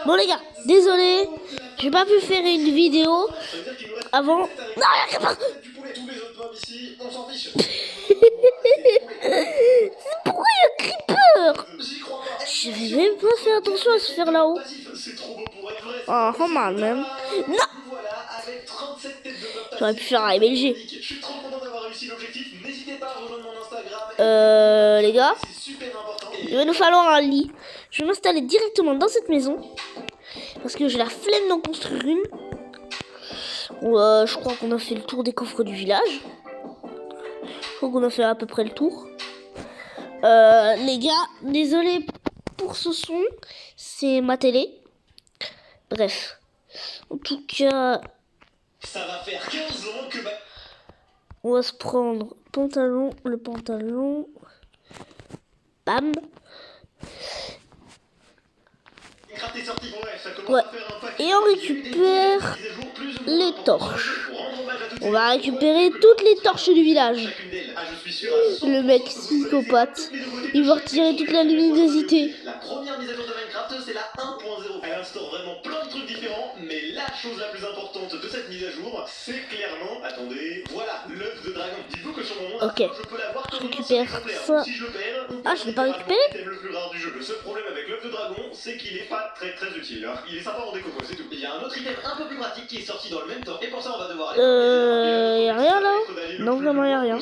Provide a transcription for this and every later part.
Bon les gars, désolé, j'ai pas pu faire une vidéo avant. Non, pourquoi il y a Creeper? Je vais même pas faire attention à se faire là-haut. Oh, come on, man. Non! J'aurais pu faire un MLG. Les gars, il va nous falloir un lit. Je vais m'installer directement dans cette maison. Parce que j'ai la flemme d'en construire une. Je crois qu'on a fait le tour des coffres du village. Je crois qu'on a fait à peu près le tour. Les gars, désolé pour ce son. C'est ma télé. Bref. En tout cas, ça va faire 15 ans que... on va se prendre le pantalon. Bam. Ouais. Et on récupère les torches. On va récupérer toutes les torches du village. Le mec psychopathe. Il va retirer toute la luminosité. La première mise à jour de Minecraft, c'est la 1.0. Elle instaure vraiment plein de trucs différents, mais la chose la plus importante de cette mise à jour, c'est clairement... Attendez, voilà, l'œuf de dragon. Dites-vous que sur mon monde, ok, je peux l'avoir je récupère ça. Si je le perds, ah, je l'ai pas récupéré. Le plus rare du jeu. Le seul problème avec l'œuf de dragon, c'est qu'il est pas très utile. Alors, il est sympa en déco, c'est tout. Il y a un autre item un peu plus pratique qui est sorti dans le même temps, et pour ça on va devoir... Y'a rien là? Non, vraiment y'a rien.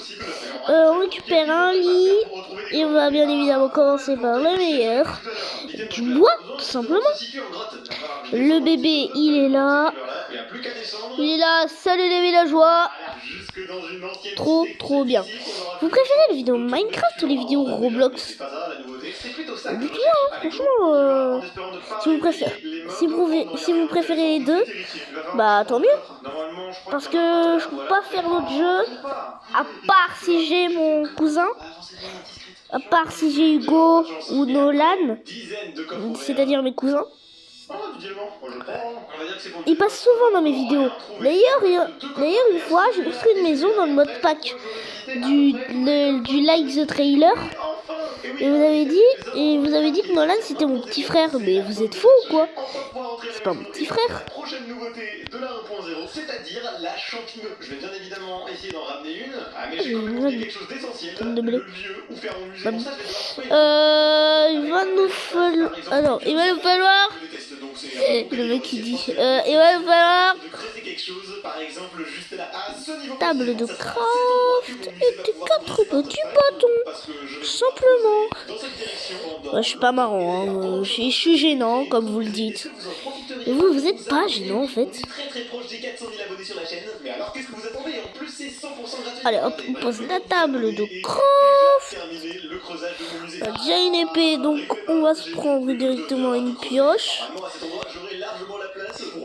On récupère un lit. Et on va bien évidemment commencer par le meilleur. Du bois, tout simplement. Le bébé, il est là. Il est là, salut les villageois. Trop bien. Vous préférez les vidéos Minecraft ou les vidéos Roblox? Dites-moi, franchement, si vous préférez les deux, bah tant mieux. Parce que je peux pas faire d'autres jeux, à part si j'ai mon cousin, à part si j'ai Hugo ou Nolan, c'est-à-dire mes cousins. Ils passent souvent dans mes vidéos. D'ailleurs, une fois, j'ai construit une maison dans le mode pack du Like the Trailer. Et vous avez dit que Nolan c'était mon petit frère. Mais vous êtes fous ou quoi? C'est pas mon petit frère. Prochaine nouveauté de la 1.0, c'est-à-dire la champignon. Je vais bien évidemment essayer d'en ramener une. Ah, mais j'ai quand même oublié quelque chose d'essentiel. Le lieu où faire mon musée. Bon, ça, il va nous falloir... Ah non, il va nous falloir... Le mec qui dit... il va nous falloir... table de craft et des 4 petits bâtons. Tout simplement. Ouais, je suis pas marrant, hein. Je suis gênant, comme vous le dites. Et vous êtes pas gênant en fait. Allez hop, on pose la table de craft. On a déjà une épée, donc on va se prendre directement une pioche.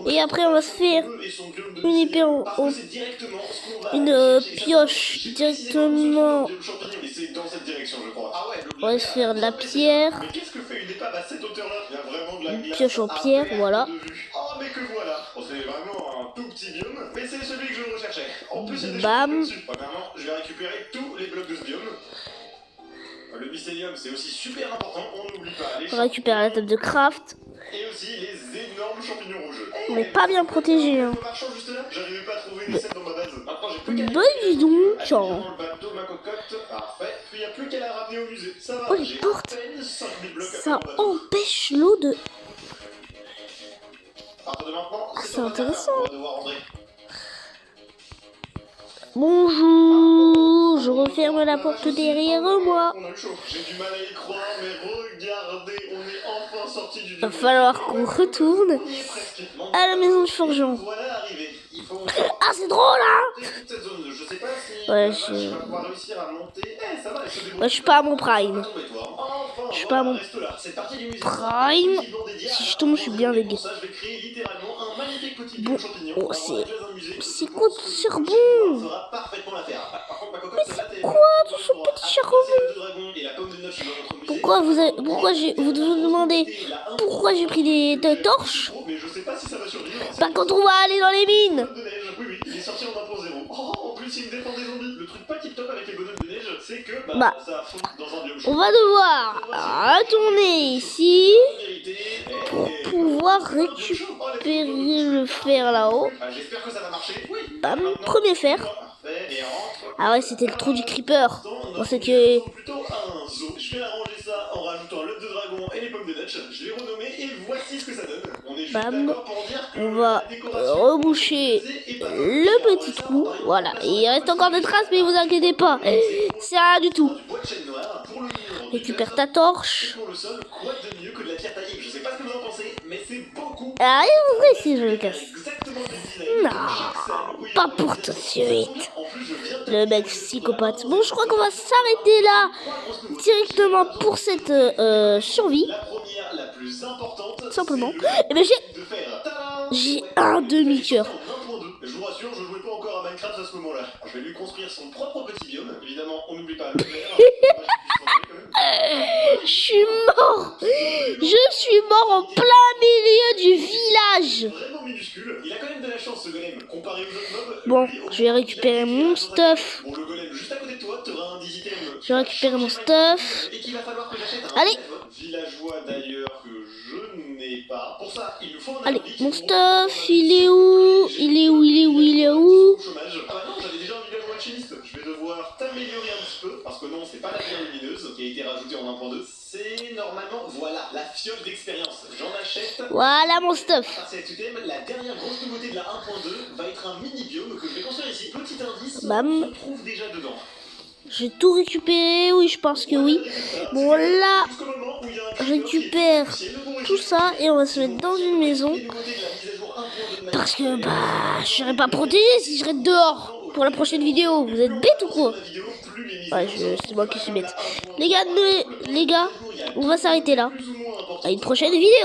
Et après on va se faire une épée une pioche directement. On va se faire de la pierre. Une pioche en pierre, voilà. Bam. Je vais récupérer tous les blocs de ce biome. Le mycélium, c'est aussi super important, on n'oublie pas. On récupère la table de craft. Et aussi les énormes champignons rouges. On n'est pas bien protégé. Hein. J'arrivais pas à trouver une scène dans ma base. Maintenant, j'ai plus qu'à dis donc. Parfait. Puis il n'y a plus qu'à la ramener au musée. Ça va. Oh, les portes. Ça empêche l'eau de... C'est intéressant. Bonjour, je referme la porte derrière moi. J'ai du mal à y croire, mais regardez, on est enfin sorti du... Va falloir qu'on retourne à la maison du forgeron. Ah, c'est drôle, hein. Ouais, je suis pas à mon prime. Je suis pas à mon prime. Si je tombe, je suis bien dégueu. Bon, oh, c'est quoi tout ce charbon? Mais c'est quoi tout ce petit charbon? Pourquoi vous vous demandez pourquoi j'ai pris des torches? Pas quand on va aller dans les mines. aussi une défense des zombies. Le truc pas tip top avec les bonhommes de neige, c'est que Bah, ça fond dans un biome on chaud. va devoir retourner ici pour pouvoir récupérer le fer là-haut. J'espère que ça va marcher. Oui. Bam, premier fer. Parfait. Et rentre. Ah ouais, c'était le trou du creeper. Bon, c'est que... Plutôt un zoo. Je vais arranger ça en rajoutant l'œuf de dragon et les pommes de Dutch. Je l'ai renommé et voici ce que ça donne. On est juste Bam. d'accord pour dire que On va la décoration reboucher le petit trou. Voilà, il reste encore des traces, mais vous inquiétez pas. C'est rien du tout. du bois de chêne noir pour le mur du Récupère ta torche. pour le sol. Quoi de mieux que de la pierre taillée? Je sais pas ce que vous en pensez, mais c'est beaucoup. Ah, en vrai, si je le casse. Exactement le design. Non, pas pour tout de suite. En plus, je viens de Le mec psychopathe. Bon, je crois qu'on va s'arrêter là directement pour cette survie. la première, la plus importante. Simplement. c'est Et ben de faire. Tadam! j'ai un demi-cœur. En 1.2. Je vous rassure, je jouais pas encore à Minecraft à ce moment-là. Je vais lui construire son propre petit biome. Évidemment, on n'oublie pas le vert. Je suis mort. Je suis mort en plein milieu du village. Vraiment minuscule. Il a quand même de la chance ce golem. Comparé aux autres mobs. Bon, lui, je vais récupérer mon stuff. Bon, le golem juste à côté de toi, t'auras un digitem. Je vais récupérer mon stuff. Et qu'il va falloir que j'achète un Allez. villageois d'ailleurs que je n'ai pas. Pour ça, il nous faut un Allez, indice. mon stuff, il est où? Il est où? Il est où? Il est où? Chômage. Ah bah non, j'avais déjà un villageois alchimiste. Je vais devoir t'améliorer un petit peu. Parce que non, c'est pas la pierre lumineuse qui a été rajoutée en 1.2. C'est normalement, voilà, la fiole d'expérience. J'en achète. Voilà mon stuff. À part cet item, la dernière grosse nouveauté de la 1.2 va être un mini-biome que je vais construire ici. Petit indice, Bam. se trouve déjà dedans. J'ai tout récupéré, oui, je pense que oui. Bon, là, Jusqu'au moment où il y a un je récupère tout ça et on va se mettre dans une maison. les nouveautés de la mise à jour 1.2 de Parce que, bah, je serais pas protégé si je serais dehors pour la prochaine vidéo. Vous êtes bêtes ou quoi? Ouais, c'est moi qui suis bête. Les gars, on va s'arrêter là. À une prochaine vidéo.